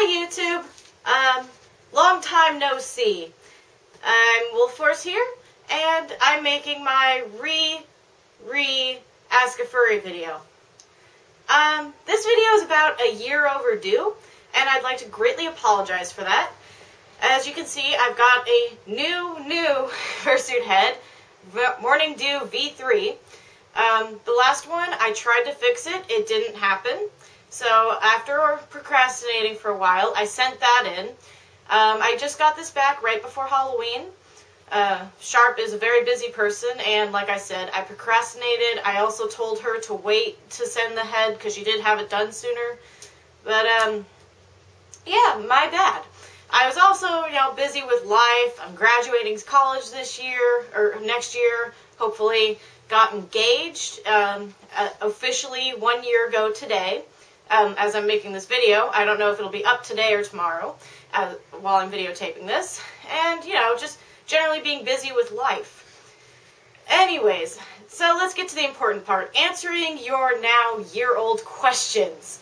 Hi YouTube! Long time no see. I'm Wolfforce here, and I'm making my Ask a Furry video. This video is about a year overdue, and I'd like to greatly apologize for that. As you can see, I've got a new Fursuit head, Morning Dew V3. The last one, I tried to fix it, it didn't happen. So after procrastinating for a while, I sent that in. I just got this back right before Halloween. Sharp is a very busy person, and like I said, I procrastinated. I also told her to wait to send the head because she did have it done sooner. But, yeah, my bad. I was also, busy with life. I'm graduating college this year, or next year, hopefully. Got engaged officially 1 year ago today. As I'm making this video. I don't know if it'll be up today or tomorrow while I'm videotaping this. And, just generally being busy with life. Anyways, so let's get to the important part. Answering your now year-old questions.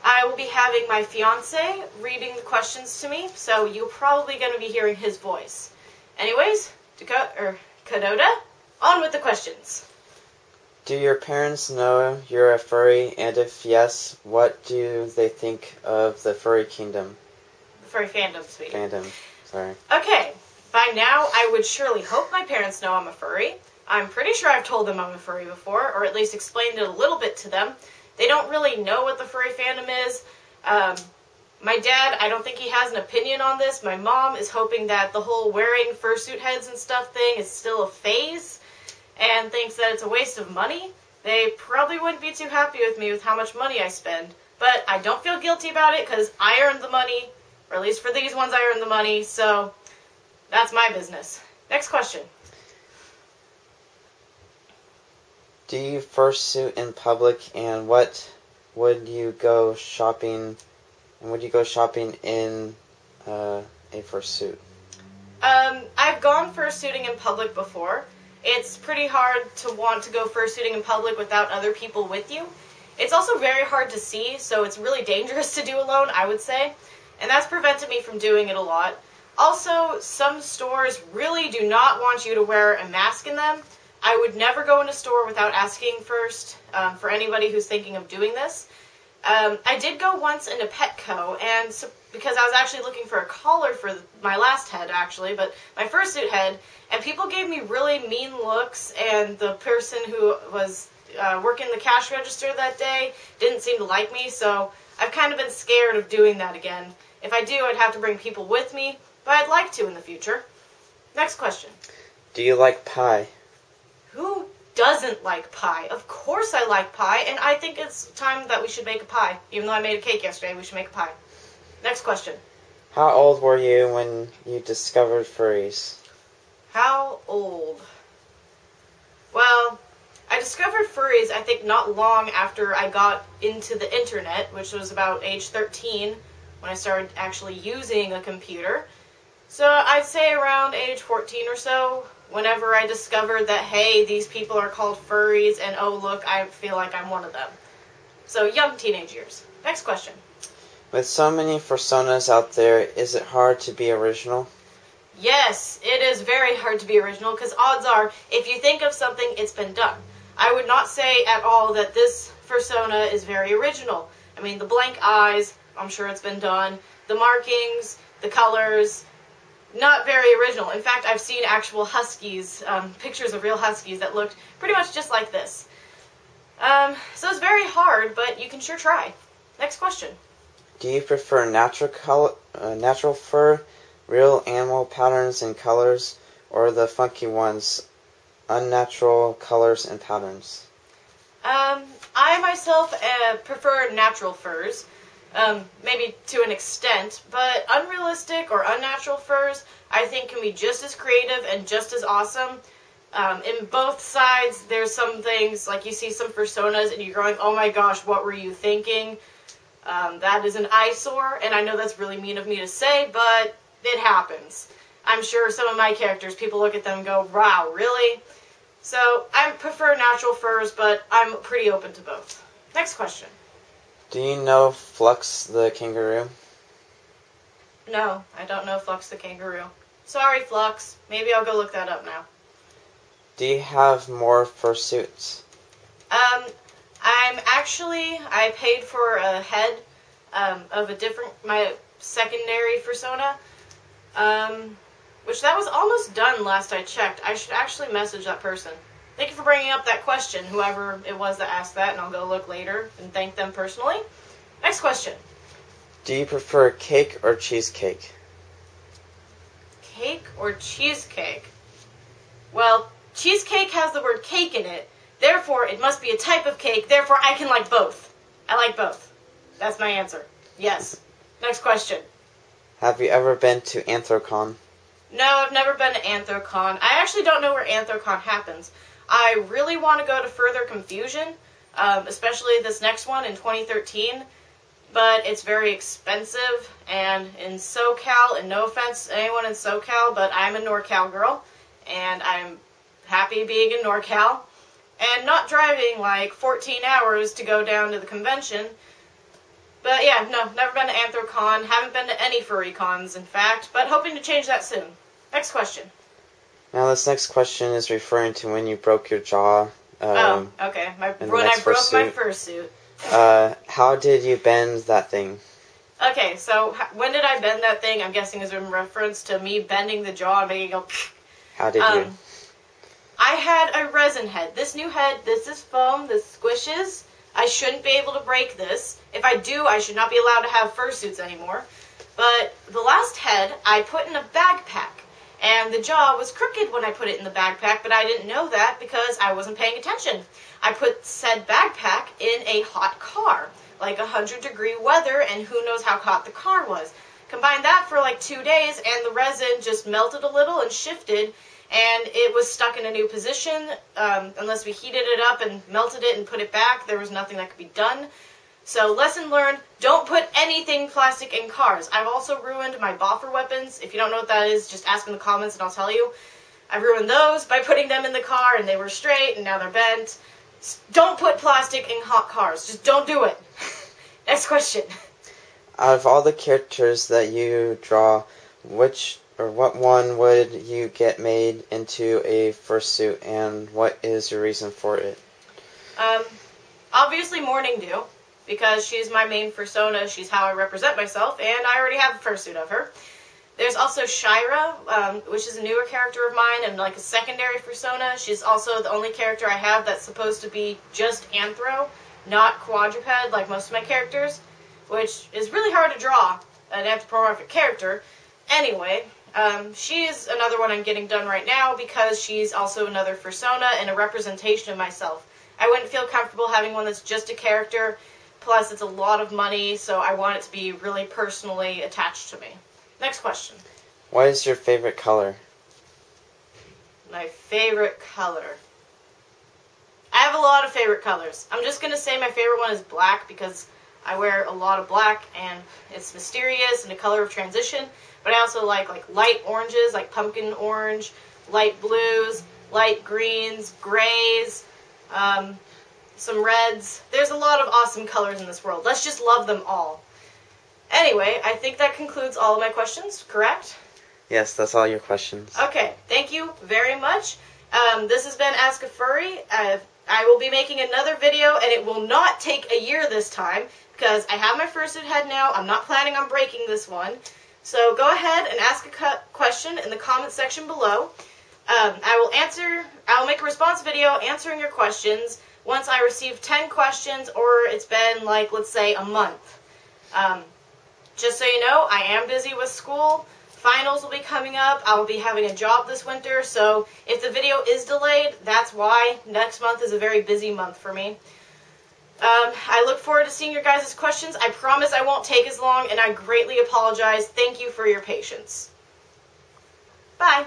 I will be having my fiance reading the questions to me, so you're probably going to be hearing his voice. Anyways, Kadota, on with the questions. Do your parents know you're a furry, and if yes, what do they think of the furry kingdom? The furry fandom, sweetie. Fandom, sorry. Okay, by now I would surely hope my parents know I'm a furry. I'm pretty sure I've told them I'm a furry before, or at least explained it a little bit to them. They don't really know what the furry fandom is. My dad, I don't think he has an opinion on this. My mom is hoping that the whole wearing fursuit heads and stuff thing is still a phase, and thinks that it's a waste of money. They probably wouldn't be too happy with me with how much money I spend. But I don't feel guilty about it because I earned the money, or at least for these ones I earned the money, so that's my business. Next question. Do you fursuit in public, and what would you go shopping, and would you go shopping in a fursuit? I've gone fursuiting in public before. It's pretty hard to want to go fursuiting in public without other people with you. It's also very hard to see, so it's really dangerous to do alone, I would say. And that's prevented me from doing it a lot. Also, some stores really do not want you to wear a mask in them. I would never go in a store without asking first, for anybody who's thinking of doing this. I did go once in a Petco, and because I was actually looking for a collar for my last head, actually, but my fursuit head, and people gave me really mean looks, and the person who was working the cash register that day didn't seem to like me, so I've kind of been scared of doing that again. If I do, I'd have to bring people with me, but I'd like to in the future. Next question. Do you like pie? Who doesn't like pie? Of course I like pie, and I think it's time that we should make a pie. Even though I made a cake yesterday, we should make a pie. Next question. How old were you when you discovered furries? How old? Well, I discovered furries, I think, not long after I got into the internet, which was about age 13, when I started actually using a computer. So I'd say around age 14 or so, whenever I discovered that, hey, these people are called furries, and oh, look, I feel like I'm one of them. So, young teenage years. Next question. With so many personas out there, is it hard to be original? Yes, it is very hard to be original, because odds are, if you think of something, it's been done. I would not say at all that this persona is very original. I mean, the blank eyes, I'm sure it's been done. The markings, the colors, not very original. In fact, I've seen actual huskies, pictures of real huskies that looked pretty much just like this. So it's very hard, but you can sure try. Next question. Do you prefer natural fur, real animal patterns and colors, or the funky ones, unnatural colors and patterns? I myself prefer natural furs. Maybe to an extent, but unrealistic or unnatural furs, I think, can be just as creative and just as awesome. In both sides, there's some things, like you see some personas and you're going, oh my gosh, what were you thinking? That is an eyesore, and I know that's really mean of me to say, but it happens. I'm sure some of my characters, people look at them and go, wow, really? So, I prefer natural furs, but I'm pretty open to both. Next question. Do you know Flux the kangaroo? No, I don't know Flux the kangaroo. Sorry, Flux. Maybe I'll go look that up now. Do you have more fursuits? I paid for a head of my secondary fursona, which that was almost done last I checked. I should actually message that person. Thank you for bringing up that question, whoever it was that asked that, and I'll go look later and thank them personally. Next question. Do you prefer cake or cheesecake? Cake or cheesecake? Well, cheesecake has the word cake in it, therefore it must be a type of cake, therefore I can like both. I like both. That's my answer. Yes. Next question. Have you ever been to Anthrocon? No, I've never been to Anthrocon. I actually don't know where Anthrocon happens. I really want to go to Further Confusion, especially this next one in 2013, but it's very expensive, and in SoCal, and no offense to anyone in SoCal, but I'm a NorCal girl, and I'm happy being in NorCal, and not driving like 14 hours to go down to the convention. But yeah, no, never been to Anthrocon, haven't been to any furry cons, in fact, but hoping to change that soon. Next question. Now this next question is referring to when you broke your jaw. Okay. When I broke my fursuit. How did you bend that thing? Okay, so when did I bend that thing? I'm guessing is in reference to me bending the jaw and making it go. How did you? I had a resin head. This new head, this is foam, this squishes. I shouldn't be able to break this. If I do, I should not be allowed to have fursuits anymore. But the last head, I put in a backpack. And the jaw was crooked when I put it in the backpack, but I didn't know that because I wasn't paying attention. I put said backpack in a hot car, like 100-degree weather, and who knows how hot the car was. Combine that for like 2 days, and the resin just melted a little and shifted, and it was stuck in a new position. Unless we heated it up and melted it and put it back, there was nothing that could be done. So, lesson learned, don't put anything plastic in cars. I've also ruined my boffer weapons. If you don't know what that is, just ask in the comments and I'll tell you. I ruined those by putting them in the car, and they were straight, and now they're bent. Don't put plastic in hot cars. Just don't do it. Next question. Out of all the characters that you draw, what one would you get made into a fursuit, and what is your reason for it? Obviously Morning Dew, because she's my main fursona, she's how I represent myself, and I already have a fursuit of her. There's also Shira, which is a newer character of mine and like a secondary fursona. She's also the only character I have that's supposed to be just anthro, not quadruped like most of my characters, which is really hard to draw an anthropomorphic character. Anyway, she's another one I'm getting done right now because she's also another fursona and a representation of myself. I wouldn't feel comfortable having one that's just a character, plus it's a lot of money, so I want it to be really personally attached to me. Next question. What is your favorite color? My favorite color. I have a lot of favorite colors. I'm just going to say my favorite one is black because I wear a lot of black and it's mysterious and a color of transition. But I also like light oranges, like pumpkin orange, light blues, light greens, grays, some reds. There's a lot of awesome colors in this world. Let's just love them all. Anyway, I think that concludes all of my questions, correct? Yes, that's all your questions. Okay, thank you very much. This has been Ask a Furry. I will be making another video, and it will not take a year this time, because I have my fursuit head now. I'm not planning on breaking this one. So go ahead and ask a question in the comment section below. I will make a response video answering your questions once I receive 10 questions, or it's been, like, let's say, a month. Just so you know, I am busy with school. Finals will be coming up. I will be having a job this winter, so if the video is delayed, that's why. Next month is a very busy month for me. I look forward to seeing your guys' questions. I promise I won't take as long, and I greatly apologize. Thank you for your patience. Bye.